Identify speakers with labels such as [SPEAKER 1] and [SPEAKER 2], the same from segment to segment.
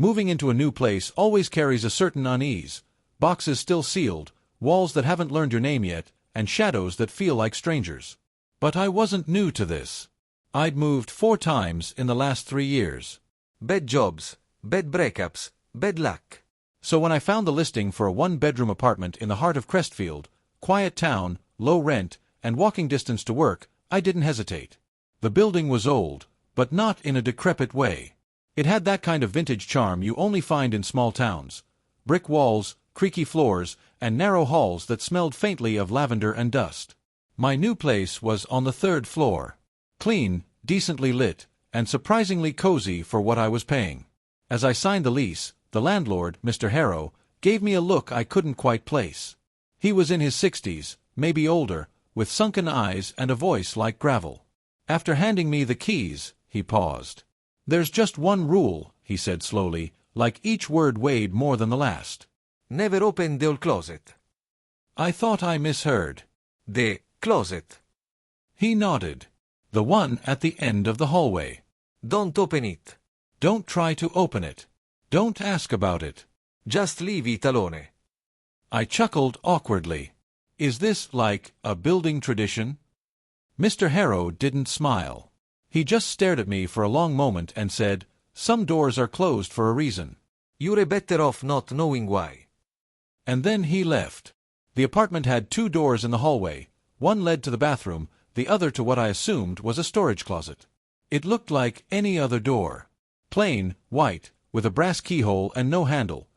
[SPEAKER 1] Moving into a new place always carries a certain unease, boxes still sealed, walls that haven't learned your name yet, and shadows that feel like strangers. But I wasn't new to this. I'd moved 4 times in the last 3 years.
[SPEAKER 2] Bad jobs, bad breakups, bad luck.
[SPEAKER 1] So when I found the listing for a 1-bedroom apartment in the heart of Crestfield, quiet town, low rent, and walking distance to work, I didn't hesitate. The building was old, but not in a decrepit way. It had that kind of vintage charm you only find in small towns. Brick walls, creaky floors, and narrow halls that smelled faintly of lavender and dust. My new place was on the 3rd floor. Clean, decently lit, and surprisingly cozy for what I was paying. As I signed the lease, the landlord, Mr. Harrow, gave me a look I couldn't quite place. He was in his 60s, maybe older, with sunken eyes and a voice like gravel. After handing me the keys, he paused. "There's just one rule," he said slowly, like each word weighed more than the last.
[SPEAKER 2] Never open the old closet.
[SPEAKER 1] I thought I misheard.
[SPEAKER 2] The closet.
[SPEAKER 1] He nodded. "The one at the end of the hallway.
[SPEAKER 2] Don't open it.
[SPEAKER 1] Don't try to open it. Don't ask about it.
[SPEAKER 2] Just leave it alone."
[SPEAKER 1] I chuckled awkwardly. Is this like a building tradition? Mr. Harrow didn't smile. He just stared at me for a long moment and said, "Some doors are closed for a reason.
[SPEAKER 2] You're better off not knowing why."
[SPEAKER 1] And then he left. The apartment had 2 doors in the hallway. One led to the bathroom, the other to what I assumed was a storage closet. It looked like any other door. Plain, white, with a brass keyhole and no handle.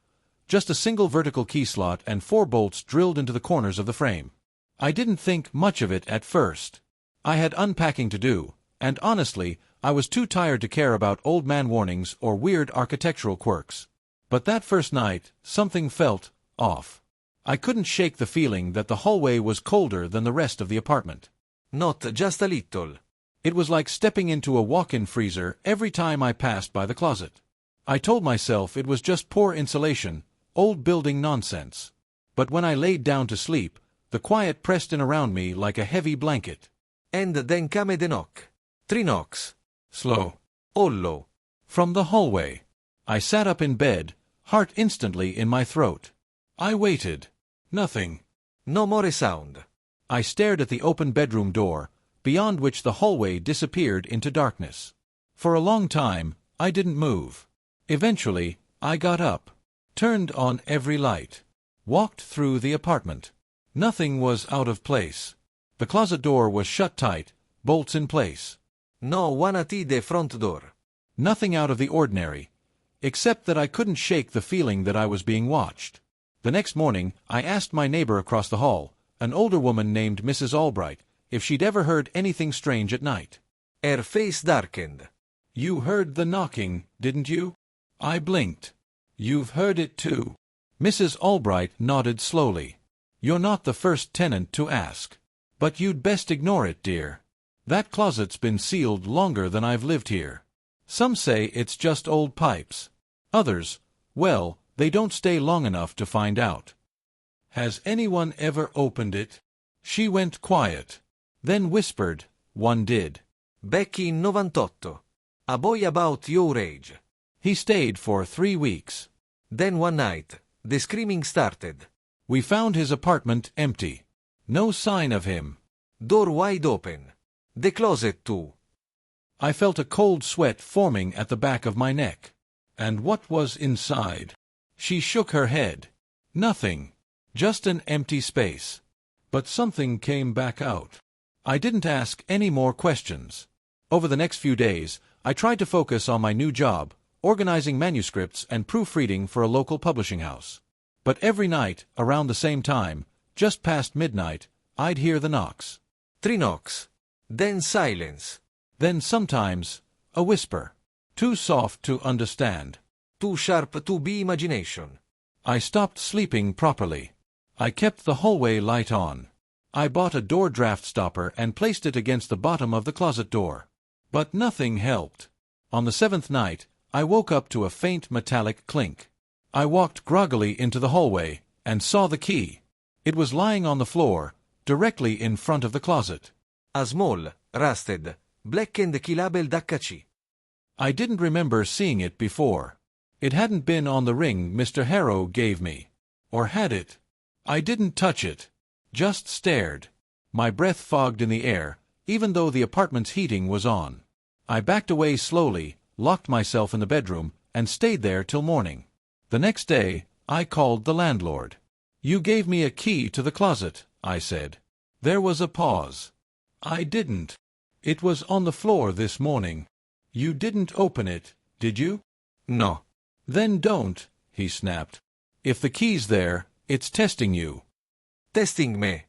[SPEAKER 1] Just a single vertical key slot and 4 bolts drilled into the corners of the frame. I didn't think much of it at first. I had unpacking to do, and honestly, I was too tired to care about old man warnings or weird architectural quirks. But that first night, something felt off. I couldn't shake the feeling that the hallway was colder than the rest of the apartment.
[SPEAKER 2] Not just a little.
[SPEAKER 1] It was like stepping into a walk-in freezer every time I passed by the closet. I told myself it was just poor insulation, old building nonsense. But when I laid down to sleep, the quiet pressed in around me like a heavy blanket.
[SPEAKER 2] And then came the knock. 3 knocks.
[SPEAKER 1] Slow.
[SPEAKER 2] Hollow.
[SPEAKER 1] From the hallway. I sat up in bed, heart instantly in my throat. I waited. Nothing.
[SPEAKER 2] No more a sound.
[SPEAKER 1] I stared at the open bedroom door, beyond which the hallway disappeared into darkness. For a long time, I didn't move. Eventually, I got up, turned on every light, walked through the apartment. Nothing was out of place. The closet door was shut tight, bolts in place.
[SPEAKER 2] No one at the front door.
[SPEAKER 1] Nothing out of the ordinary, except that I couldn't shake the feeling that I was being watched. The next morning, I asked my neighbor across the hall, an older woman named Mrs. Albright, if she'd ever heard anything strange at night.
[SPEAKER 2] Her face darkened.
[SPEAKER 1] "You heard the knocking, didn't you?" I blinked. "You've heard it too." Mrs. Albright nodded slowly. "You're not the first tenant to ask. But you'd best ignore it, dear. That closet's been sealed longer than I've lived here. Some say it's just old pipes. Others, well, they don't stay long enough to find out." "Has anyone ever opened it?" She went quiet, then whispered, "One did.
[SPEAKER 2] Back in 98. A boy about your age."
[SPEAKER 1] He stayed for 3 weeks.
[SPEAKER 2] Then one night, the screaming started.
[SPEAKER 1] We found his apartment empty. No sign of him.
[SPEAKER 2] Door wide open. The closet too.
[SPEAKER 1] I felt a cold sweat forming at the back of my neck. And what was inside? She shook her head. Nothing. Just an empty space. But something came back out. I didn't ask any more questions. Over the next few days, I tried to focus on my new job, organizing manuscripts and proofreading for a local publishing house. But every night, around the same time, just past midnight, I'd hear the knocks.
[SPEAKER 2] 3 knocks. Then silence.
[SPEAKER 1] Then sometimes, a whisper. Too soft to understand.
[SPEAKER 2] Too sharp to be imagination.
[SPEAKER 1] I stopped sleeping properly. I kept the hallway light on. I bought a door draft stopper and placed it against the bottom of the closet door. But nothing helped. On the 7th night, I woke up to a faint metallic clink. I walked groggily into the hallway and saw the key. It was lying on the floor, directly in front of the closet.
[SPEAKER 2] A small, rusted, blackened key labeled HC.
[SPEAKER 1] I didn't remember seeing it before. It hadn't been on the ring Mr. Harrow gave me. Or had it? I didn't touch it. Just stared. My breath fogged in the air, even though the apartment's heating was on. I backed away slowly, locked myself in the bedroom, and stayed there till morning. The next day, I called the landlord. "You gave me a key to the closet," I said. There was a pause. "I didn't. It was on the floor this morning." "You didn't open it, did you?"
[SPEAKER 2] No.
[SPEAKER 1] "Then don't," he snapped. "If the key's there, it's testing you."
[SPEAKER 2] Testing me.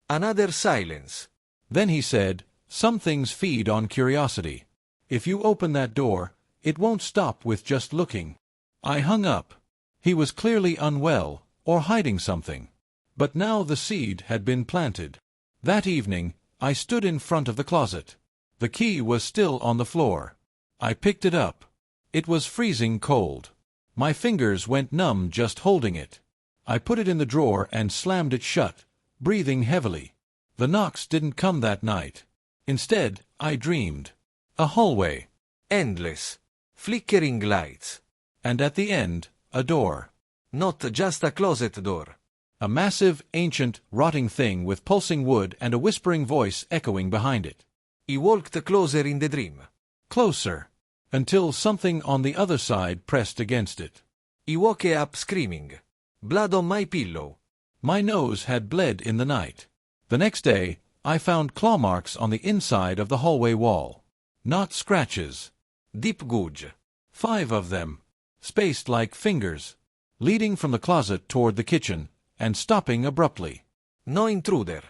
[SPEAKER 2] Another silence.
[SPEAKER 1] Then he said, "Some things feed on curiosity. If you open that door, it won't stop with just looking." I hung up. He was clearly unwell, or hiding something. But now the seed had been planted. That evening, I stood in front of the closet. The key was still on the floor. I picked it up. It was freezing cold. My fingers went numb just holding it. I put it in the drawer and slammed it shut, breathing heavily. The knocks didn't come that night. Instead, I dreamed. A hallway.
[SPEAKER 2] Endless. Flickering lights.
[SPEAKER 1] And at the end, a door.
[SPEAKER 2] Not just a closet door.
[SPEAKER 1] A massive, ancient, rotting thing with pulsing wood and a whispering voice echoing behind it.
[SPEAKER 2] He walked closer in the dream.
[SPEAKER 1] Closer. Until something on the other side pressed against it.
[SPEAKER 2] He woke up screaming. Blood on my pillow.
[SPEAKER 1] My nose had bled in the night. The next day, I found claw marks on the inside of the hallway wall. Not scratches.
[SPEAKER 2] Deep gouge.
[SPEAKER 1] 5 of them. Spaced like fingers. Leading from the closet toward the kitchen, and stopping abruptly.
[SPEAKER 2] No intruder.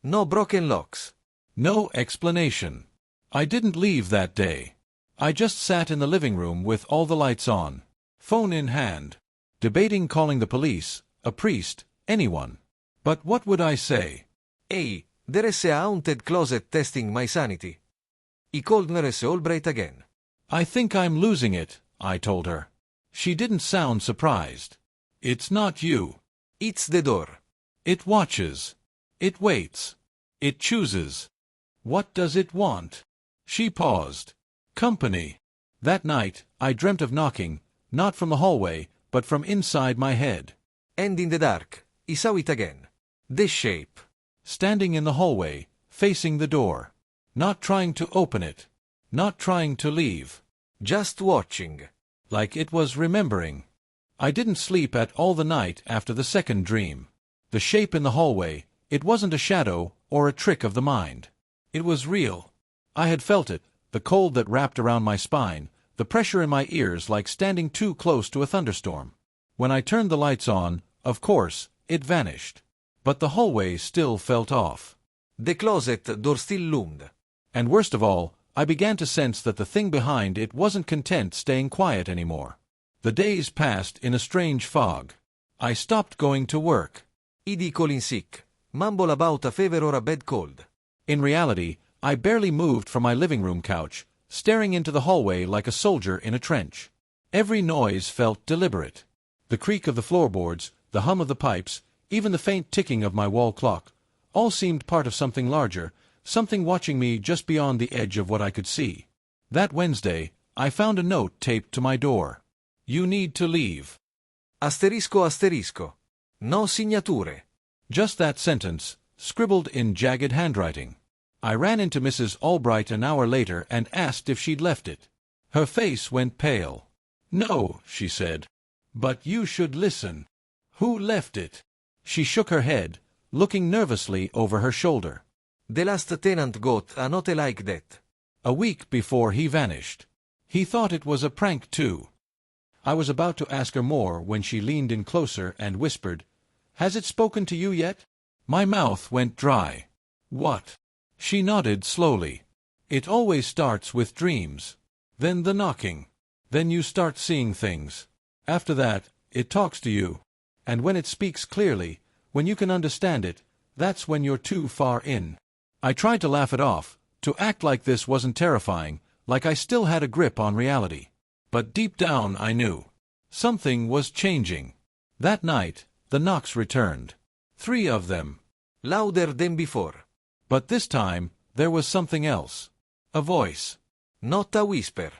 [SPEAKER 2] No broken locks.
[SPEAKER 1] No explanation. I didn't leave that day. I just sat in the living room with all the lights on, phone in hand, debating calling the police, a priest, anyone. But what would I say?
[SPEAKER 2] Hey, there is a haunted closet testing my sanity. He called Nurse Albright again.
[SPEAKER 1] "I think I'm losing it," I told her. She didn't sound surprised. "It's not you.
[SPEAKER 2] It's the door.
[SPEAKER 1] It watches. It waits. It chooses. What does it want?" She paused. "Company." That night, I dreamt of knocking, not from the hallway, but from inside my head.
[SPEAKER 2] And in the dark, he saw it again. This shape.
[SPEAKER 1] Standing in the hallway, facing the door. Not trying to open it. Not trying to leave.
[SPEAKER 2] Just watching.
[SPEAKER 1] Like it was remembering. I didn't sleep at all the night after the second dream. The shape in the hallway, it wasn't a shadow or a trick of the mind. It was real. I had felt it, the cold that wrapped around my spine, the pressure in my ears like standing too close to a thunderstorm. When I turned the lights on, of course, it vanished. But the hallway still felt off.
[SPEAKER 2] The closet door still loomed.
[SPEAKER 1] And worst of all, I began to sense that the thing behind it wasn't content staying quiet anymore. The days passed in a strange fog. I stopped going to work.
[SPEAKER 2] He'd call in sick, mumble about a fever or a bad cold.
[SPEAKER 1] In reality, I barely moved from my living room couch, staring into the hallway like a soldier in a trench. Every noise felt deliberate. The creak of the floorboards, the hum of the pipes, even the faint ticking of my wall clock, all seemed part of something larger, something watching me just beyond the edge of what I could see. That Wednesday, I found a note taped to my door. "You need to leave."
[SPEAKER 2] Asterisco asterisco. No signature.
[SPEAKER 1] Just that sentence, scribbled in jagged handwriting. I ran into Mrs. Albright an hour later and asked if she'd left it. Her face went pale. "No," she said. "But you should listen." "Who left it?" She shook her head, looking nervously over her shoulder.
[SPEAKER 2] "The last tenant got a note like that.
[SPEAKER 1] A week before he vanished. He thought it was a prank too." I was about to ask her more when she leaned in closer and whispered, "Has it spoken to you yet?" My mouth went dry. "What?" She nodded slowly. "It always starts with dreams. Then the knocking. Then you start seeing things. After that, it talks to you. And when it speaks clearly, when you can understand it, that's when you're too far in." I tried to laugh it off, to act like this wasn't terrifying, like I still had a grip on reality. But deep down I knew. Something was changing. That night, the knocks returned. 3 of them.
[SPEAKER 2] Louder than before.
[SPEAKER 1] But this time, there was something else. A voice.
[SPEAKER 2] Not a whisper.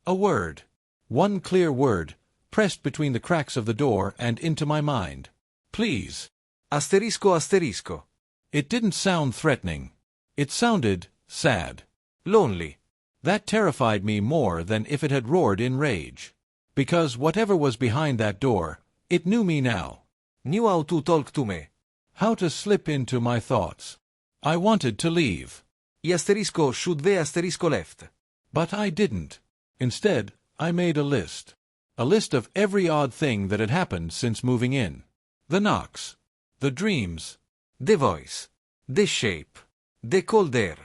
[SPEAKER 1] A word. One clear word, pressed between the cracks of the door and into my mind. Please.
[SPEAKER 2] Asterisco asterisco.
[SPEAKER 1] It didn't sound threatening. It sounded sad.
[SPEAKER 2] Lonely.
[SPEAKER 1] That terrified me more than if it had roared in rage. Because whatever was behind that door, it knew me now.
[SPEAKER 2] Knew how to talk to me.
[SPEAKER 1] How to slip into my thoughts. I wanted to leave.
[SPEAKER 2] I asterisco should ve asterisco left.
[SPEAKER 1] But I didn't. Instead, I made a list. A list of every odd thing that had happened since moving in. The knocks. The dreams.
[SPEAKER 2] The voice. The shape. The cold air.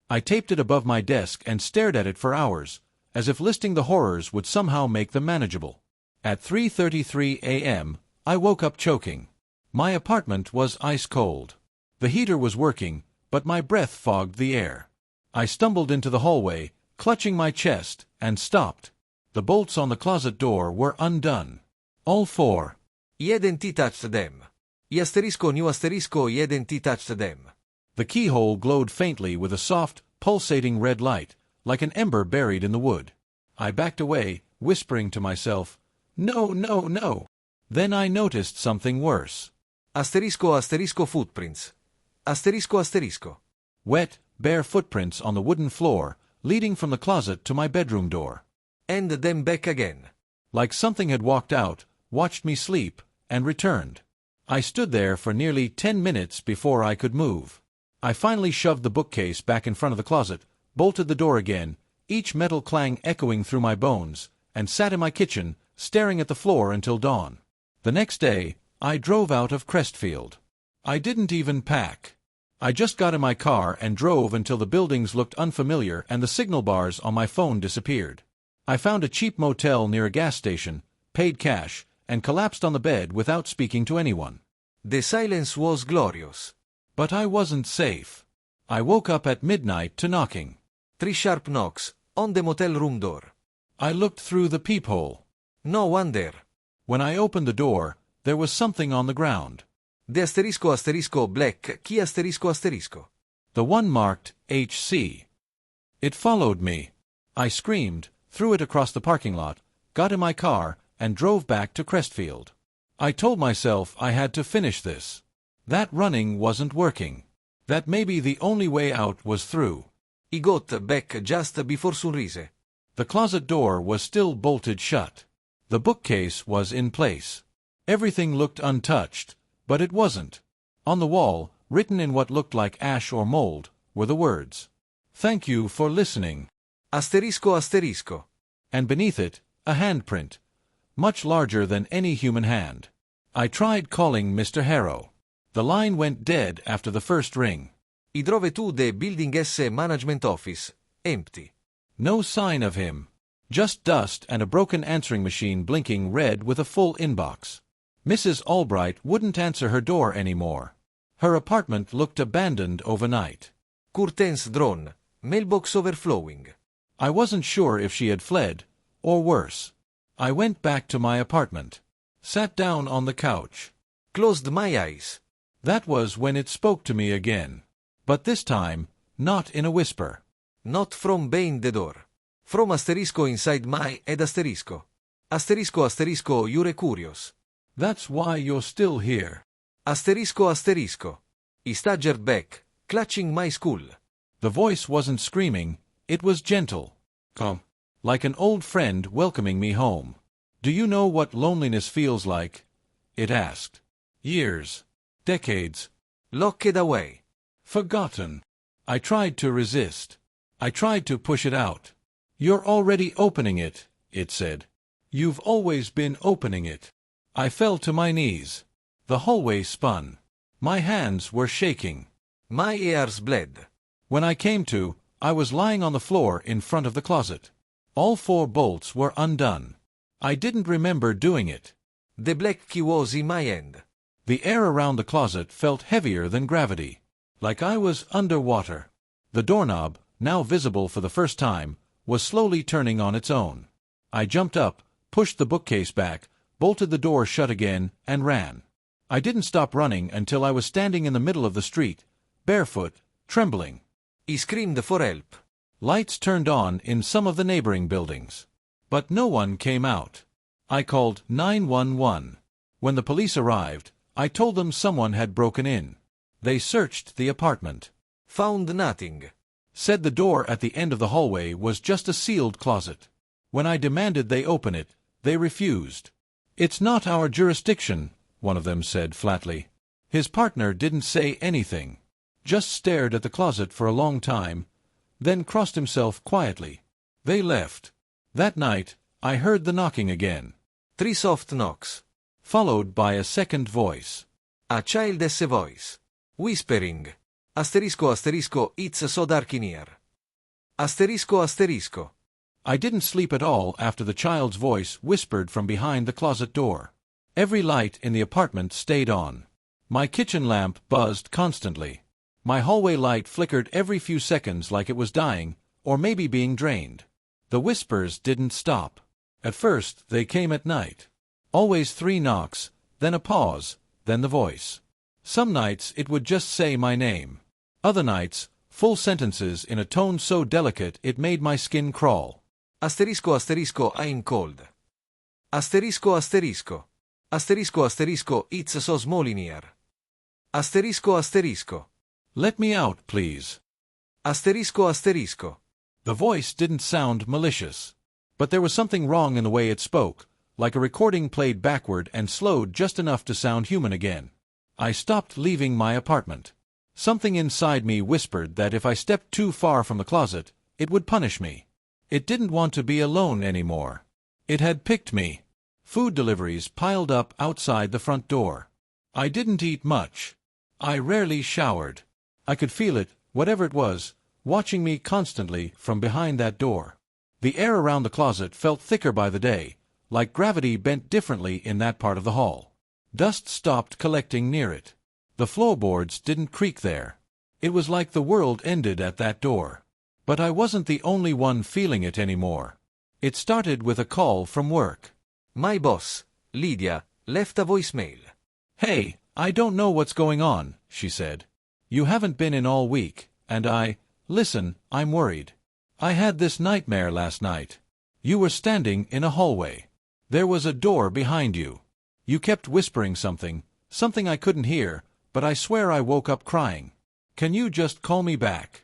[SPEAKER 1] I taped it above my desk and stared at it for hours, as if listing the horrors would somehow make them manageable. At 3:33 a.m., I woke up choking. My apartment was ice cold. The heater was working, but my breath fogged the air. I stumbled into the hallway, clutching my chest, and stopped. The bolts on the closet door were undone. All four.
[SPEAKER 2] I hadn't touched them. I asterisco new asterisco I hadn't touched them.
[SPEAKER 1] The keyhole glowed faintly with a soft, pulsating red light, like an ember buried in the wood. I backed away, whispering to myself, "No, no, no." Then I noticed something worse.
[SPEAKER 2] Asterisco asterisco footprints. Asterisco asterisco.
[SPEAKER 1] Wet, bare footprints on the wooden floor, leading from the closet to my bedroom door.
[SPEAKER 2] And then back again.
[SPEAKER 1] Like something had walked out, watched me sleep, and returned. I stood there for nearly 10 minutes before I could move. I finally shoved the bookcase back in front of the closet, bolted the door again, each metal clang echoing through my bones, and sat in my kitchen, staring at the floor until dawn. The next day, I drove out of Crestfield. I didn't even pack. I just got in my car and drove until the buildings looked unfamiliar and the signal bars on my phone disappeared. I found a cheap motel near a gas station, paid cash, and collapsed on the bed without speaking to anyone.
[SPEAKER 2] The silence was glorious.
[SPEAKER 1] But I wasn't safe. I woke up at midnight to knocking.
[SPEAKER 2] 3 sharp knocks, on the motel room door.
[SPEAKER 1] I looked through the peephole.
[SPEAKER 2] No one there.
[SPEAKER 1] When I opened the door, there was something on the ground.
[SPEAKER 2] The asterisco asterisco black key asterisco asterisco.
[SPEAKER 1] The one marked HC. It followed me. I screamed, threw it across the parking lot, got in my car, and drove back to Crestfield. I told myself I had to finish this. That running wasn't working. That maybe the only way out was through.
[SPEAKER 2] I got back just before sunrise.
[SPEAKER 1] The closet door was still bolted shut. The bookcase was in place. Everything looked untouched, but it wasn't. On the wall, written in what looked like ash or mold, were the words, "Thank you for listening."
[SPEAKER 2] Asterisco asterisco.
[SPEAKER 1] And beneath it, a handprint, much larger than any human hand. I tried calling Mr. Harrow. The line went dead after the first ring.
[SPEAKER 2] I drove to the building S management office, empty.
[SPEAKER 1] No sign of him. Just dust and a broken answering machine blinking red with a full inbox. Mrs. Albright wouldn't answer her door anymore. Her apartment looked abandoned overnight.
[SPEAKER 2] Curtains drawn, mailbox overflowing.
[SPEAKER 1] I wasn't sure if she had fled, or worse. I went back to my apartment. Sat down on the couch.
[SPEAKER 2] Closed my eyes.
[SPEAKER 1] That was when it spoke to me again. But this time, not in a whisper.
[SPEAKER 2] Not from behind the door. From asterisco inside my head asterisco. Asterisco asterisco you're curious.
[SPEAKER 1] That's why you're still here.
[SPEAKER 2] Asterisco asterisco. I staggered back, clutching my skull.
[SPEAKER 1] The voice wasn't screaming, it was gentle. Come. Like an old friend welcoming me home. Do you know what loneliness feels like? It asked. Years. Decades.
[SPEAKER 2] Locked away.
[SPEAKER 1] Forgotten. I tried to resist. I tried to push it out. You're already opening it, it said. You've always been opening it. I fell to my knees. The hallway spun. My hands were shaking.
[SPEAKER 2] My ears bled.
[SPEAKER 1] When I came to, I was lying on the floor in front of the closet. All 4 bolts were undone. I didn't remember doing it.
[SPEAKER 2] The black key was in my hand.
[SPEAKER 1] The air around the closet felt heavier than gravity. Like I was underwater. The doorknob, now visible for the first time, was slowly turning on its own. I jumped up, pushed the bookcase back, bolted the door shut again, and ran. I didn't stop running until I was standing in the middle of the street, barefoot, trembling.
[SPEAKER 2] I screamed for help.
[SPEAKER 1] Lights turned on in some of the neighboring buildings. But no one came out. I called 911. When the police arrived, I told them someone had broken in. They searched the apartment.
[SPEAKER 2] Found nothing.
[SPEAKER 1] Said the door at the end of the hallway was just a sealed closet. When I demanded they open it, they refused. It's not our jurisdiction, one of them said flatly. His partner didn't say anything. Just stared at the closet for a long time, then crossed himself quietly. They left. That night, I heard the knocking again.
[SPEAKER 2] 3 soft knocks.
[SPEAKER 1] Followed by a second voice.
[SPEAKER 2] A child's voice. Whispering. Asterisco asterisco, it's so dark in here. Asterisco asterisco.
[SPEAKER 1] I didn't sleep at all after the child's voice whispered from behind the closet door. Every light in the apartment stayed on. My kitchen lamp buzzed constantly. My hallway light flickered every few seconds like it was dying, or maybe being drained. The whispers didn't stop. At first, they came at night. Always 3 knocks, then a pause, then the voice. Some nights it would just say my name. Other nights, full sentences in a tone so delicate it made my skin crawl.
[SPEAKER 2] Asterisco asterisco, I'm cold. Asterisco asterisco. Asterisco asterisco, it's so small in here. Asterisco asterisco.
[SPEAKER 1] Let me out, please.
[SPEAKER 2] Asterisco asterisco.
[SPEAKER 1] The voice didn't sound malicious. But there was something wrong in the way it spoke, like a recording played backward and slowed just enough to sound human again. I stopped leaving my apartment. Something inside me whispered that if I stepped too far from the closet, it would punish me. It didn't want to be alone anymore. It had picked me. Food deliveries piled up outside the front door. I didn't eat much. I rarely showered. I could feel it, whatever it was, watching me constantly from behind that door. The air around the closet felt thicker by the day, like gravity bent differently in that part of the hall. Dust stopped collecting near it. The floorboards didn't creak there. It was like the world ended at that door. But I wasn't the only one feeling it anymore. It started with a call from work.
[SPEAKER 2] My boss, Lydia, left a voicemail.
[SPEAKER 1] Hey, I don't know what's going on, she said. You haven't been in all week, and listen, I'm worried. I had this nightmare last night. You were standing in a hallway. There was a door behind you. You kept whispering something I couldn't hear, but I swear I woke up crying. Can you just call me back?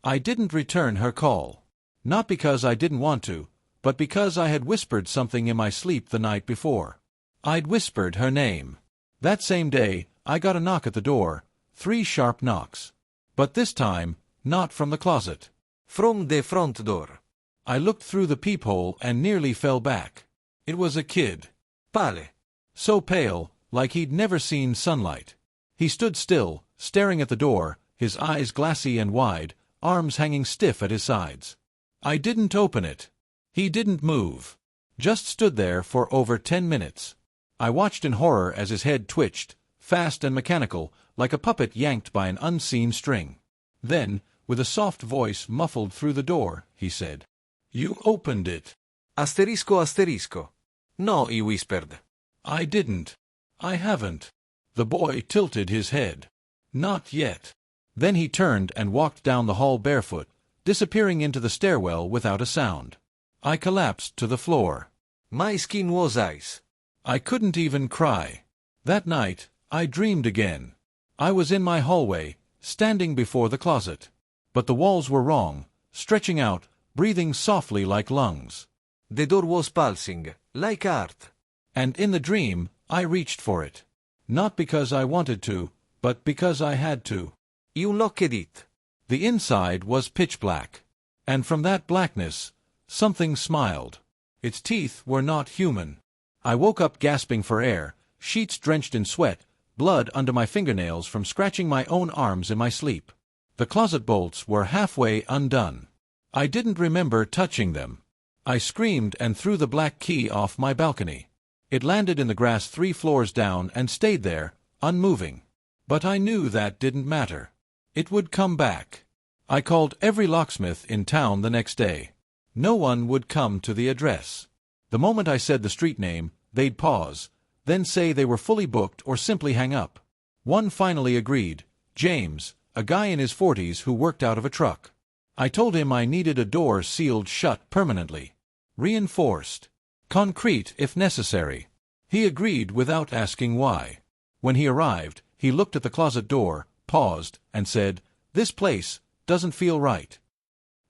[SPEAKER 1] I didn't return her call. Not because I didn't want to, but because I had whispered something in my sleep the night before. I'd whispered her name. That same day, I got a knock at the door, 3 sharp knocks. But this time, not from the closet.
[SPEAKER 2] From the front door.
[SPEAKER 1] I looked through the peephole and nearly fell back. It was a kid.
[SPEAKER 2] Pale.
[SPEAKER 1] So pale, like he'd never seen sunlight. He stood still, staring at the door, his eyes glassy and wide, arms hanging stiff at his sides. I didn't open it. He didn't move. Just stood there for over 10 minutes. I watched in horror as his head twitched, fast and mechanical, like a puppet yanked by an unseen string. Then, with a soft voice muffled through the door, he said, "You opened it."
[SPEAKER 2] Asterisco asterisco. No, he whispered.
[SPEAKER 1] I didn't. I haven't. The boy tilted his head. Not yet. Then he turned and walked down the hall barefoot, disappearing into the stairwell without a sound. I collapsed to the floor.
[SPEAKER 2] My skin was ice.
[SPEAKER 1] I couldn't even cry. That night, I dreamed again. I was in my hallway, standing before the closet. But the walls were wrong, stretching out, breathing softly like lungs.
[SPEAKER 2] The door was pulsing, like art.
[SPEAKER 1] And in the dream, I reached for it. Not because I wanted to, but because I had to.
[SPEAKER 2] You unlocked it.
[SPEAKER 1] The inside was pitch black. And from that blackness, something smiled. Its teeth were not human. I woke up gasping for air, sheets drenched in sweat, blood under my fingernails from scratching my own arms in my sleep. The closet bolts were halfway undone. I didn't remember touching them. I screamed and threw the black key off my balcony. It landed in the grass 3 floors down and stayed there, unmoving. But I knew that didn't matter. It would come back. I called every locksmith in town the next day. No one would come to the address. The moment I said the street name, they'd pause, then say they were fully booked or simply hang up. One finally agreed, James, a guy in his 40s who worked out of a truck. I told him I needed a door sealed shut permanently. Reinforced. Concrete if necessary. He agreed without asking why. When he arrived, he looked at the closet door, paused, and said, "This place doesn't feel right."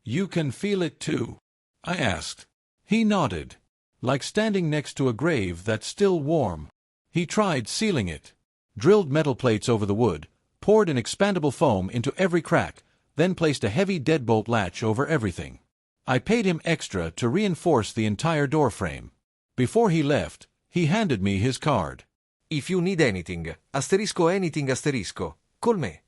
[SPEAKER 1] "You can feel it too?" I asked. He nodded. "Like standing next to a grave that's still warm." He tried sealing it. Drilled metal plates over the wood, poured an expandable foam into every crack, then placed a heavy deadbolt latch over everything. I paid him extra to reinforce the entire door frame. Before he left, he handed me his card.
[SPEAKER 2] "If you need anything, anything, call me."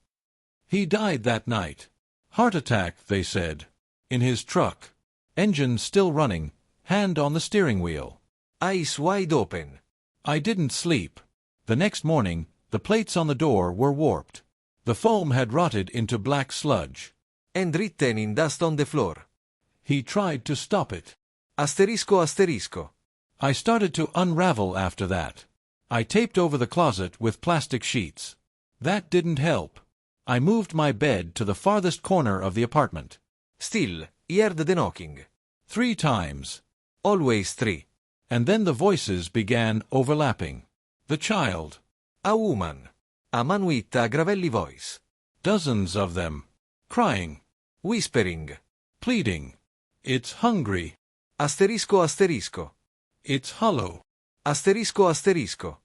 [SPEAKER 1] He died that night. Heart attack, they said. In his truck. Engine still running, hand on the steering wheel.
[SPEAKER 2] Eyes wide open.
[SPEAKER 1] I didn't sleep. The next morning, the plates on the door were warped. The foam had rotted into black sludge.
[SPEAKER 2] And written in dust on the floor.
[SPEAKER 1] He tried to stop it.
[SPEAKER 2] Asterisco.
[SPEAKER 1] I started to unravel after that. I taped over the closet with plastic sheets. That didn't help. I moved my bed to the farthest corner of the apartment.
[SPEAKER 2] Still, heard the knocking.
[SPEAKER 1] 3 times.
[SPEAKER 2] Always 3.
[SPEAKER 1] And then the voices began overlapping. The child.
[SPEAKER 2] A woman. A man with a gravelly voice.
[SPEAKER 1] Dozens of them. Crying.
[SPEAKER 2] Whispering.
[SPEAKER 1] Pleading. It's hungry.
[SPEAKER 2] Asterisco.
[SPEAKER 1] It's hollow.
[SPEAKER 2] Asterisco.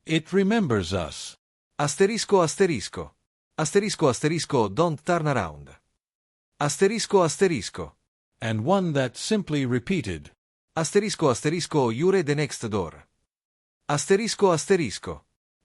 [SPEAKER 1] It remembers us.
[SPEAKER 2] Asterisco. Don't turn around. Asterisco.
[SPEAKER 1] And one that simply repeated.
[SPEAKER 2] Asterisco, you're the next door. Asterisco.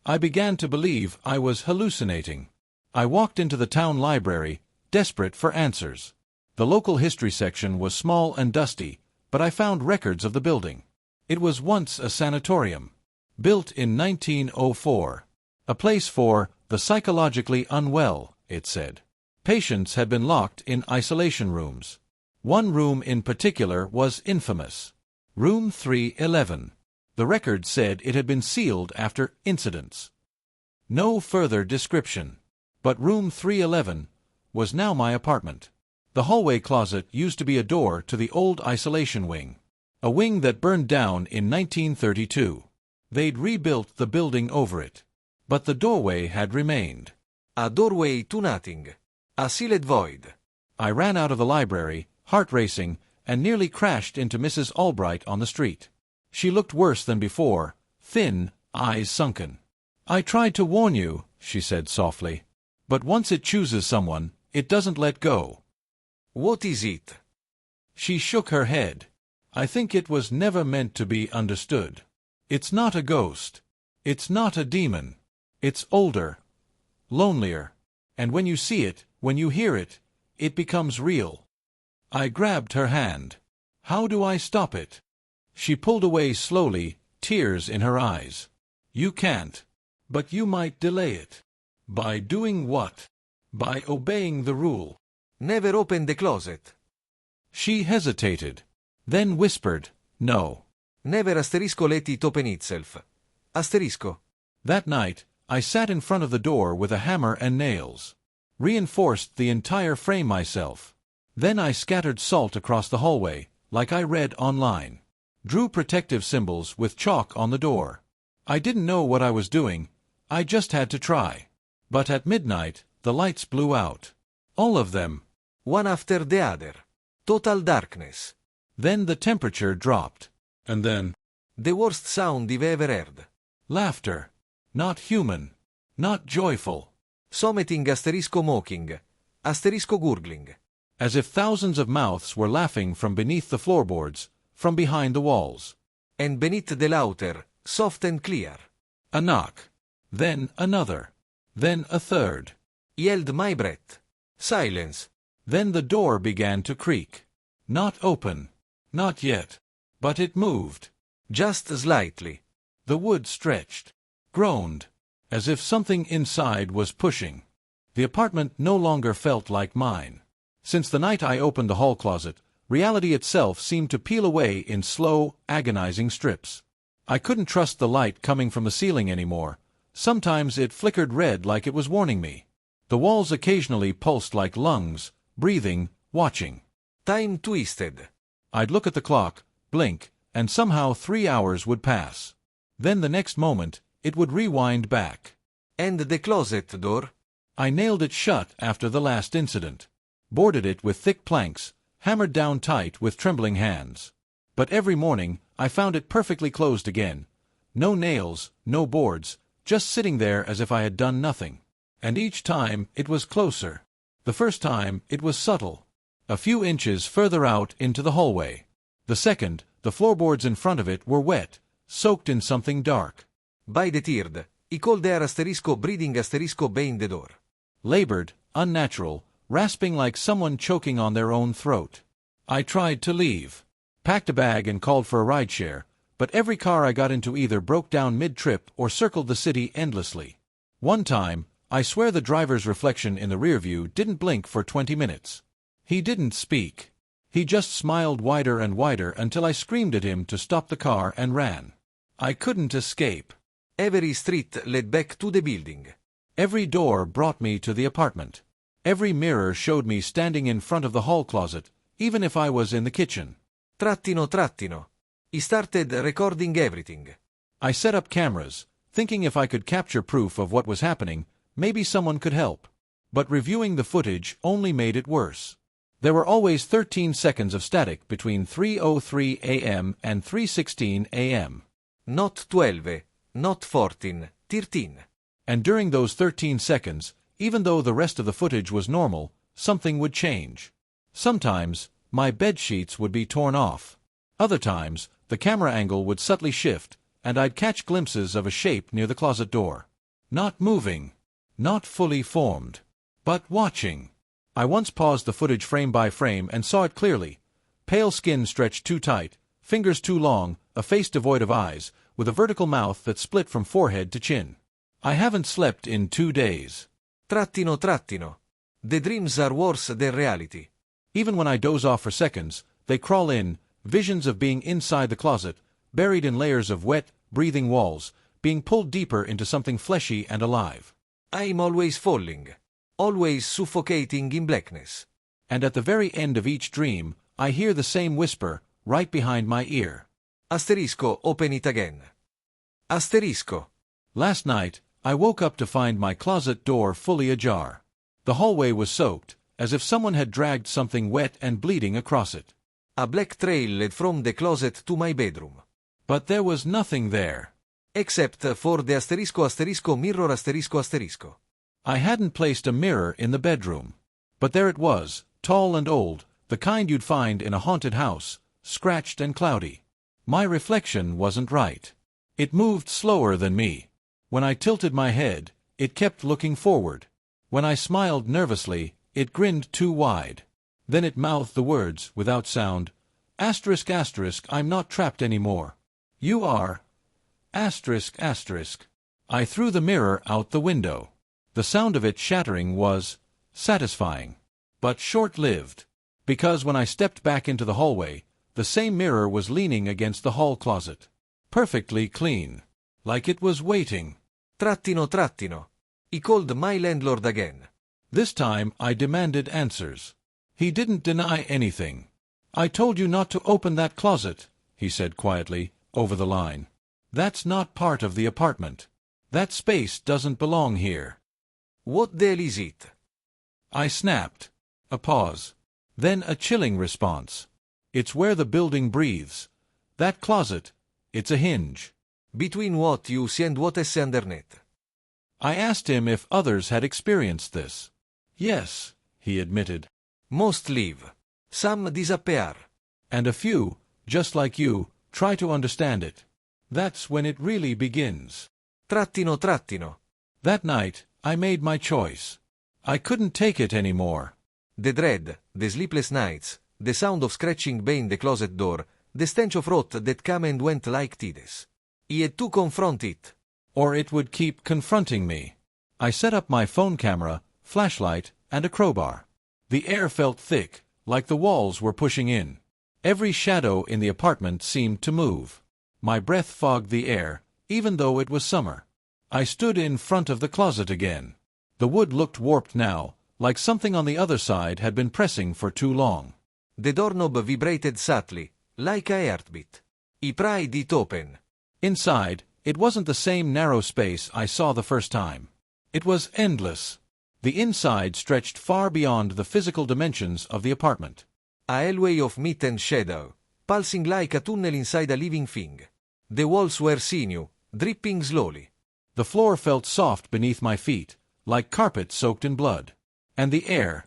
[SPEAKER 1] I began to believe I was hallucinating. I walked into the town library, desperate for answers. The local history section was small and dusty, but I found records of the building. It was once a sanatorium. Built in 1904. A place for the psychologically unwell, it said. Patients had been locked in isolation rooms. One room in particular was infamous. Room 311. The record said it had been sealed after incidents. No further description. But room 311 was now my apartment. The hallway closet used to be a door to the old isolation wing. A wing that burned down in 1932. They'd rebuilt the building over it. But the doorway had remained.
[SPEAKER 2] A doorway to nothing. A sealed void.
[SPEAKER 1] I ran out of the library, heart racing, and nearly crashed into Mrs. Albright on the street. She looked worse than before, thin, eyes sunken. "I tried to warn you," she said softly. "But once it chooses someone, it doesn't let go."
[SPEAKER 2] "What is it?"
[SPEAKER 1] She shook her head. "I think it was never meant to be understood. It's not a ghost. It's not a demon. It's older, lonelier. And when you see it, when you hear it, it becomes real." I grabbed her hand. "How do I stop it?" She pulled away slowly, tears in her eyes. "You can't. But you might delay it." "By doing what?" "By obeying the rule."
[SPEAKER 2] "Never open the closet."
[SPEAKER 1] She hesitated, then whispered, "No."
[SPEAKER 2] "Never let it open itself. Asterisco."
[SPEAKER 1] That night, I sat in front of the door with a hammer and nails. Reinforced the entire frame myself. Then I scattered salt across the hallway, like I read online. Drew protective symbols with chalk on the door. I didn't know what I was doing, I just had to try. But at midnight, the lights blew out. All of them.
[SPEAKER 2] One after the other. Total darkness.
[SPEAKER 1] Then the temperature dropped. And then,
[SPEAKER 2] the worst sound I've ever heard.
[SPEAKER 1] Laughter. Not human. Not joyful.
[SPEAKER 2] Something mocking. Gurgling.
[SPEAKER 1] As if thousands of mouths were laughing from beneath the floorboards, from behind the walls.
[SPEAKER 2] And beneath the louder, soft and clear.
[SPEAKER 1] A knock. Then another. Then a third.
[SPEAKER 2] Held my breath. Silence.
[SPEAKER 1] Then the door began to creak. Not open. Not yet. But it moved.
[SPEAKER 2] Just slightly.
[SPEAKER 1] The wood stretched. Groaned. As if something inside was pushing. The apartment no longer felt like mine. Since the night I opened the hall closet, reality itself seemed to peel away in slow, agonizing strips. I couldn't trust the light coming from the ceiling anymore. Sometimes it flickered red like it was warning me. The walls occasionally pulsed like lungs, breathing, watching.
[SPEAKER 2] Time twisted.
[SPEAKER 1] I'd look at the clock, blink, and somehow 3 hours would pass. Then the next moment, it would rewind back.
[SPEAKER 2] And the closet door?
[SPEAKER 1] I nailed it shut after the last incident. Boarded it with thick planks, hammered down tight with trembling hands. But every morning, I found it perfectly closed again. No nails, no boards, just sitting there as if I had done nothing. And each time, it was closer. The first time, it was subtle. A few inches further out into the hallway. The second, the floorboards in front of it were wet, soaked in something dark.
[SPEAKER 2] By the third, I cold air * breathing * behind the door.
[SPEAKER 1] Labored, unnatural, rasping like someone choking on their own throat. I tried to leave. Packed a bag and called for a rideshare, but every car I got into either broke down mid-trip or circled the city endlessly. One time, I swear the driver's reflection in the rearview didn't blink for 20 minutes. He didn't speak. He just smiled wider and wider until I screamed at him to stop the car and ran. I couldn't escape.
[SPEAKER 2] Every street led back to the building.
[SPEAKER 1] Every door brought me to the apartment. Every mirror showed me standing in front of the hall closet, even if I was in the kitchen.
[SPEAKER 2] Trattino. I started recording everything.
[SPEAKER 1] I set up cameras, thinking if I could capture proof of what was happening, maybe someone could help. But reviewing the footage only made it worse. There were always 13 seconds of static between 3:03 a.m. and 3:16 a.m.
[SPEAKER 2] Not 12, not 14, 13.
[SPEAKER 1] And during those 13 seconds, even though the rest of the footage was normal, something would change. Sometimes, my bed sheets would be torn off. Other times, the camera angle would subtly shift, and I'd catch glimpses of a shape near the closet door. Not moving. Not fully formed. But watching. I once paused the footage frame by frame and saw it clearly. Pale skin stretched too tight, fingers too long, a face devoid of eyes, with a vertical mouth that split from forehead to chin. I haven't slept in 2 days.
[SPEAKER 2] Trattino. The dreams are worse than reality.
[SPEAKER 1] Even when I doze off for seconds, they crawl in, visions of being inside the closet, buried in layers of wet, breathing walls, being pulled deeper into something fleshy and alive.
[SPEAKER 2] I'm always falling. Always suffocating in blackness.
[SPEAKER 1] And at the very end of each dream, I hear the same whisper, right behind my ear.
[SPEAKER 2] Open it again.
[SPEAKER 1] Last night, I woke up to find my closet door fully ajar. The hallway was soaked, as if someone had dragged something wet and bleeding across it.
[SPEAKER 2] A black trail led from the closet to my bedroom.
[SPEAKER 1] But there was nothing there.
[SPEAKER 2] Except for the mirror.
[SPEAKER 1] I hadn't placed a mirror in the bedroom. But there it was, tall and old, the kind you'd find in a haunted house, scratched and cloudy. My reflection wasn't right. It moved slower than me. When I tilted my head, it kept looking forward. When I smiled nervously, it grinned too wide. Then it mouthed the words, without sound, ***, I'm not trapped anymore. You are. ***. I threw the mirror out the window. The sound of it shattering was satisfying, but short-lived, because when I stepped back into the hallway, the same mirror was leaning against the hall closet. Perfectly clean. Like it was waiting.
[SPEAKER 2] Trattino. I called my landlord again.
[SPEAKER 1] This time I demanded answers. He didn't deny anything. I told you not to open that closet, he said quietly, over the line. That's not part of the apartment. That space doesn't belong here.
[SPEAKER 2] What the hell is it?
[SPEAKER 1] I snapped. A pause. Then a chilling response. It's where the building breathes. That closet, it's a hinge.
[SPEAKER 2] Between what you see and what is underneath.
[SPEAKER 1] I asked him if others had experienced this. Yes, he admitted.
[SPEAKER 2] Most leave. Some disappear.
[SPEAKER 1] And a few, just like you, try to understand it. That's when it really begins.
[SPEAKER 2] Trattino.
[SPEAKER 1] That night, I made my choice. I couldn't take it anymore.
[SPEAKER 2] The dread, the sleepless nights, the sound of scratching behind the closet door, the stench of rot that came and went like tides. I had to confront it.
[SPEAKER 1] Or it would keep confronting me. I set up my phone camera, flashlight, and a crowbar. The air felt thick, like the walls were pushing in. Every shadow in the apartment seemed to move. My breath fogged the air, even though it was summer. I stood in front of the closet again. The wood looked warped now, like something on the other side had been pressing for too long.
[SPEAKER 2] The doorknob vibrated subtly, like a heartbeat. I pried it open.
[SPEAKER 1] Inside, it wasn't the same narrow space I saw the first time. It was endless. The inside stretched far beyond the physical dimensions of the apartment.
[SPEAKER 2] A hallway of meat and shadow, pulsing like a tunnel inside a living thing. The walls were sinew, dripping slowly.
[SPEAKER 1] The floor felt soft beneath my feet, like carpet soaked in blood. And the air,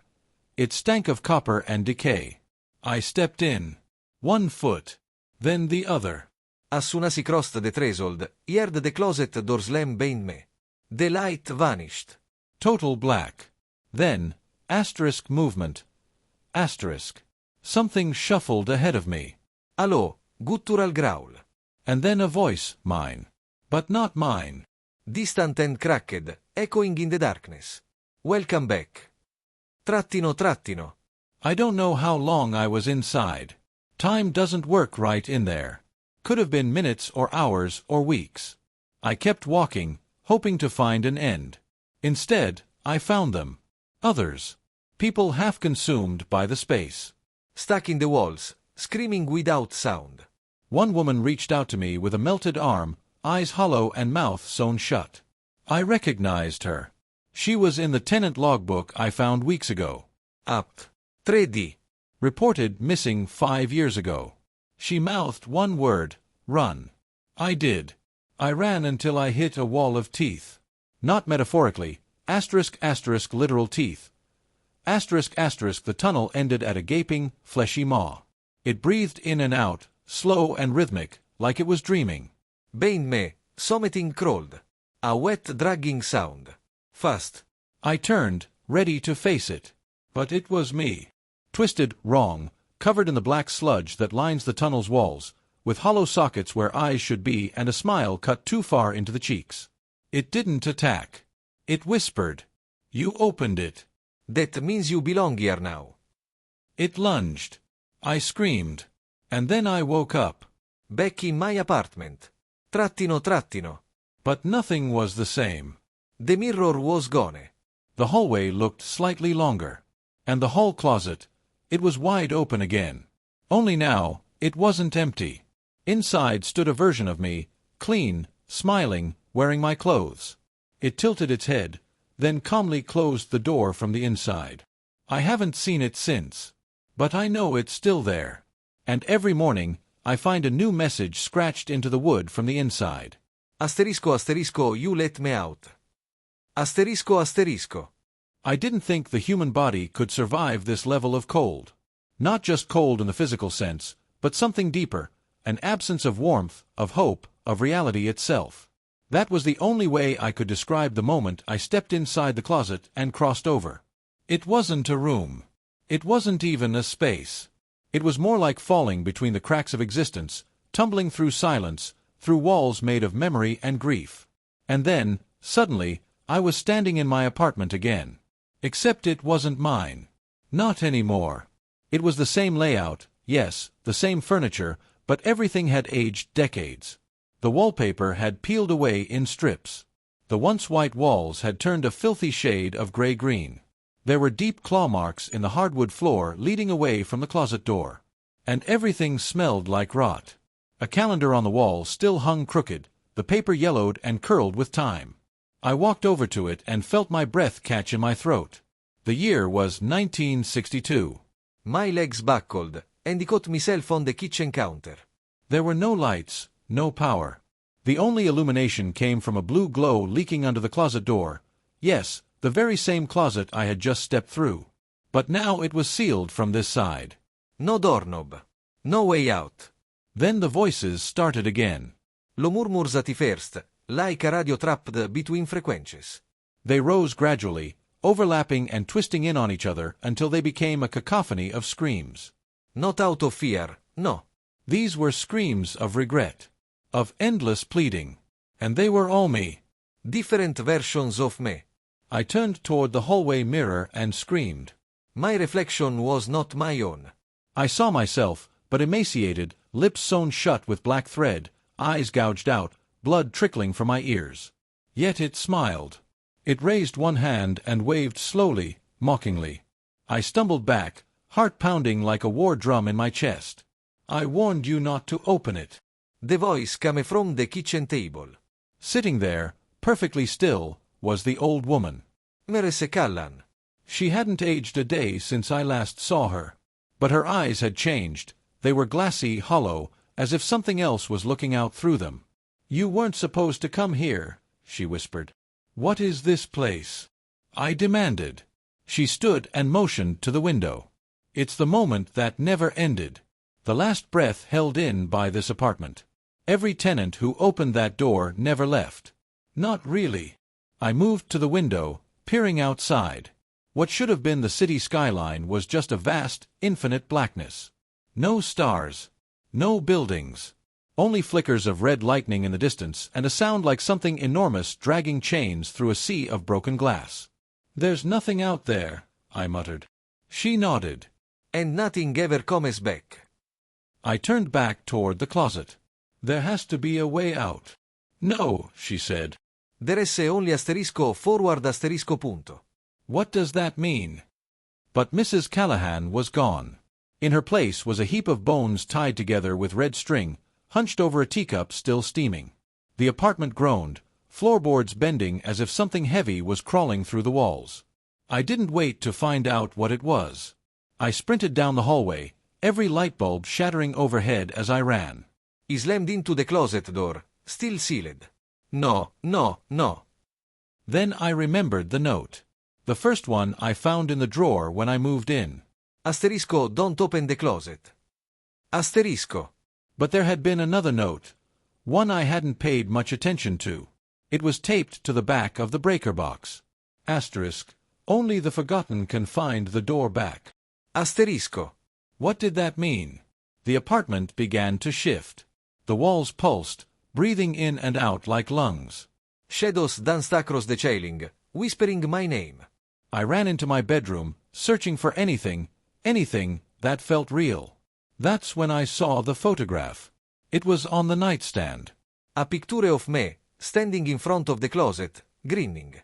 [SPEAKER 1] it stank of copper and decay. I stepped in. 1 foot. Then the other.
[SPEAKER 2] As soon as he crossed the threshold, he heard the closet door slam behind me. The light vanished.
[SPEAKER 1] Total black. Then, asterisk movement. Asterisk. Something shuffled ahead of me.
[SPEAKER 2] Hello, guttural growl.
[SPEAKER 1] And then a voice, mine. But not mine.
[SPEAKER 2] Distant and cracked, echoing in the darkness. Welcome back. Trattino, trattino.
[SPEAKER 1] I don't know how long I was inside. Time doesn't work right in there. Could have been minutes or hours or weeks. I kept walking, hoping to find an end. Instead, I found them. Others. People half consumed by the space.
[SPEAKER 2] Stuck in the walls, screaming without sound.
[SPEAKER 1] One woman reached out to me with a melted arm, eyes hollow and mouth sewn shut. I recognized her. She was in the tenant logbook I found weeks ago.
[SPEAKER 2] Up. 3D.
[SPEAKER 1] Reported missing 5 years ago. She mouthed one word, run. I did. I ran until I hit a wall of teeth. Not metaphorically, asterisk asterisk literal teeth. Asterisk asterisk the tunnel ended at a gaping, fleshy maw. It breathed in and out, slow and rhythmic, like it was dreaming.
[SPEAKER 2] Behind me, something crawled. A wet dragging sound. Fast.
[SPEAKER 1] I turned, ready to face it. But it was me. Twisted, wrong, covered in the black sludge that lines the tunnel's walls, with hollow sockets where eyes should be and a smile cut too far into the cheeks. It didn't attack. It whispered. You opened it.
[SPEAKER 2] That means you belong here now.
[SPEAKER 1] It lunged. I screamed. And then I woke up.
[SPEAKER 2] Back in my apartment. Trattino, trattino.
[SPEAKER 1] But nothing was the same.
[SPEAKER 2] The mirror was gone.
[SPEAKER 1] The hallway looked slightly longer. And the hall closet, it was wide open again. Only now, it wasn't empty. Inside stood a version of me, clean, smiling, wearing my clothes. It tilted its head, then calmly closed the door from the inside. I haven't seen it since. But I know it's still there. And every morning, I find a new message scratched into the wood from the inside.
[SPEAKER 2] Asterisco, asterisco, you let me out. Asterisco, asterisco.
[SPEAKER 1] I didn't think the human body could survive this level of cold. Not just cold in the physical sense, but something deeper, an absence of warmth, of hope, of reality itself. That was the only way I could describe the moment I stepped inside the closet and crossed over. It wasn't a room. It wasn't even a space. It was more like falling between the cracks of existence, tumbling through silence, through walls made of memory and grief. And then, suddenly, I was standing in my apartment again. Except it wasn't mine. Not anymore. It was the same layout, yes, the same furniture, but everything had aged decades. The wallpaper had peeled away in strips. The once white walls had turned a filthy shade of gray-green. There were deep claw marks in the hardwood floor leading away from the closet door. And everything smelled like rot. A calendar on the wall still hung crooked, the paper yellowed and curled with time. I walked over to it and felt my breath catch in my throat. The year was 1962.
[SPEAKER 2] My legs buckled, and I caught myself on the kitchen counter.
[SPEAKER 1] There were no lights, no power. The only illumination came from a blue glow leaking under the closet door. Yes, the very same closet I had just stepped through. But now it was sealed from this side.
[SPEAKER 2] No doorknob. No way out.
[SPEAKER 1] Then the voices started again.
[SPEAKER 2] Lo murmurs at first, like a radio trapped between frequencies.
[SPEAKER 1] They rose gradually, overlapping and twisting in on each other until they became a cacophony of screams.
[SPEAKER 2] Not out of fear, no.
[SPEAKER 1] These were screams of regret, of endless pleading. And they were all me.
[SPEAKER 2] Different versions of me.
[SPEAKER 1] I turned toward the hallway mirror and screamed.
[SPEAKER 2] My reflection was not my own.
[SPEAKER 1] I saw myself, but emaciated, lips sewn shut with black thread, eyes gouged out, blood trickling from my ears. Yet it smiled. It raised one hand and waved slowly, mockingly. I stumbled back, heart pounding like a war drum in my chest. I warned you not to open it.
[SPEAKER 2] The voice came from the kitchen table.
[SPEAKER 1] Sitting there, perfectly still, was the old woman.
[SPEAKER 2] Mrs. Callan.
[SPEAKER 1] She hadn't aged a day since I last saw her. But her eyes had changed. They were glassy, hollow, as if something else was looking out through them. "You weren't supposed to come here," she whispered. "What is this place?" I demanded. She stood and motioned to the window. It's the moment that never ended. The last breath held in by this apartment. Every tenant who opened that door never left. Not really. I moved to the window, peering outside. What should have been the city skyline was just a vast, infinite blackness. No stars. No buildings. Only flickers of red lightning in the distance and a sound like something enormous dragging chains through a sea of broken glass. "There's nothing out there," I muttered. She nodded.
[SPEAKER 2] "And nothing ever comes back."
[SPEAKER 1] I turned back toward the closet. "There has to be a way out." "No," she said.
[SPEAKER 2] There is only asterisco forward asterisco punto.
[SPEAKER 1] "What does that mean?" But Mrs. Callahan was gone. In her place was a heap of bones tied together with red string, hunched over a teacup still steaming. The apartment groaned, floorboards bending as if something heavy was crawling through the walls. I didn't wait to find out what it was. I sprinted down the hallway, every light bulb shattering overhead as I ran.
[SPEAKER 2] He slammed into the closet door, still sealed. No, no, no.
[SPEAKER 1] Then I remembered the note. The first one I found in the drawer when I moved in.
[SPEAKER 2] Asterisco, don't open the closet. Asterisco.
[SPEAKER 1] But there had been another note, one I hadn't paid much attention to. It was taped to the back of the breaker box. Asterisk, only the forgotten can find the door back.
[SPEAKER 2] Asterisco.
[SPEAKER 1] What did that mean? The apartment began to shift. The walls pulsed, breathing in and out like lungs.
[SPEAKER 2] Shadows danced across the ceiling, whispering my name.
[SPEAKER 1] I ran into my bedroom, searching for anything that felt real. That's when I saw the photograph. It was on the nightstand.
[SPEAKER 2] A picture of me, standing in front of the closet, grinning.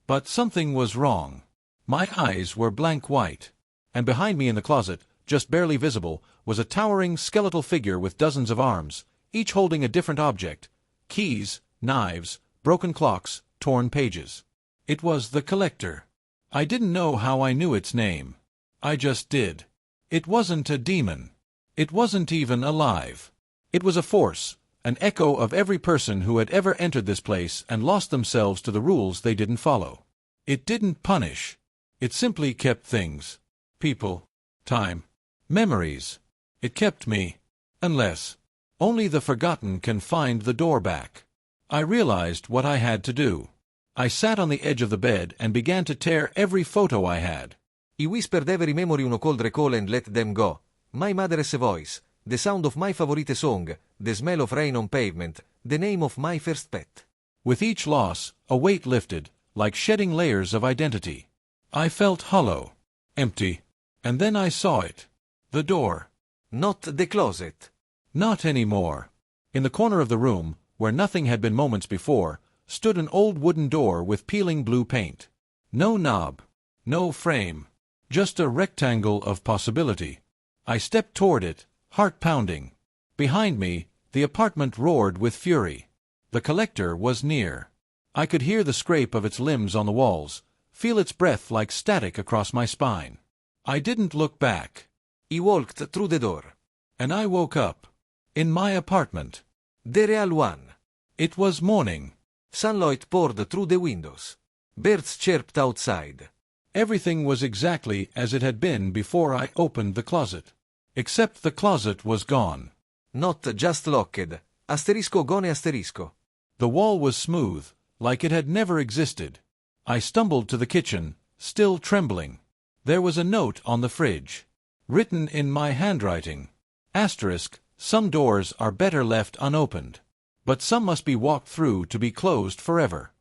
[SPEAKER 1] But something was wrong. My eyes were blank white. And behind me in the closet, just barely visible, was a towering skeletal figure with dozens of arms, each holding a different object. Keys, knives, broken clocks, torn pages. It was the Collector. I didn't know how I knew its name. I just did. It wasn't a demon. It wasn't even alive. It was a force, an echo of every person who had ever entered this place and lost themselves to the rules they didn't follow. It didn't punish. It simply kept things. People. Time. Memories. It kept me. Unless. Only the forgotten can find the door back. I realized what I had to do. I sat on the edge of the bed and began to tear every photo I had.
[SPEAKER 2] He whispered every memory uno cold recall and let them go. My mother's voice, the sound of my favorite song, the smell of rain on pavement, the name of my first pet.
[SPEAKER 1] With each loss, a weight lifted, like shedding layers of identity. I felt hollow, empty, and then I saw it. The door.
[SPEAKER 2] Not the closet.
[SPEAKER 1] Not anymore. In the corner of the room, where nothing had been moments before, stood an old wooden door with peeling blue paint. No knob. No frame. Just a rectangle of possibility. I stepped toward it, heart pounding. Behind me, the apartment roared with fury. The Collector was near. I could hear the scrape of its limbs on the walls, feel its breath like static across my spine. I didn't look back.
[SPEAKER 2] He walked through the door.
[SPEAKER 1] And I woke up. In my apartment.
[SPEAKER 2] The real one.
[SPEAKER 1] It was morning.
[SPEAKER 2] Sunlight poured through the windows. Birds chirped outside.
[SPEAKER 1] Everything was exactly as it had been before I opened the closet. Except the closet was gone.
[SPEAKER 2] Not just locked. Asterisco gone asterisco.
[SPEAKER 1] The wall was smooth, like it had never existed. I stumbled to the kitchen, still trembling. There was a note on the fridge. Written in my handwriting. Asterisk, some doors are better left unopened. But some must be walked through to be closed forever.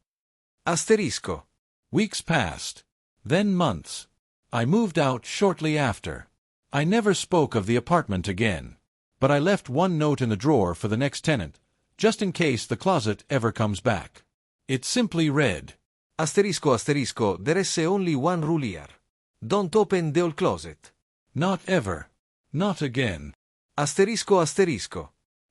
[SPEAKER 2] Asterisco.
[SPEAKER 1] Weeks passed. Then months. I moved out shortly after. I never spoke of the apartment again. But I left one note in the drawer for the next tenant, just in case the closet ever comes back. It simply read.
[SPEAKER 2] Asterisco asterisco, there is only one rule here. Don't open the old closet.
[SPEAKER 1] Not ever. Not again.
[SPEAKER 2] Asterisco asterisco.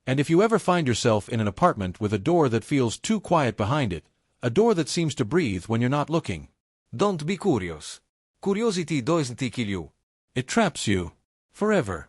[SPEAKER 1] And if you ever find yourself in an apartment with a door that feels too quiet behind it, a door that seems to breathe when you're not looking,
[SPEAKER 2] don't be curious. Curiosity doesn't kill you.
[SPEAKER 1] it traps you. Forever.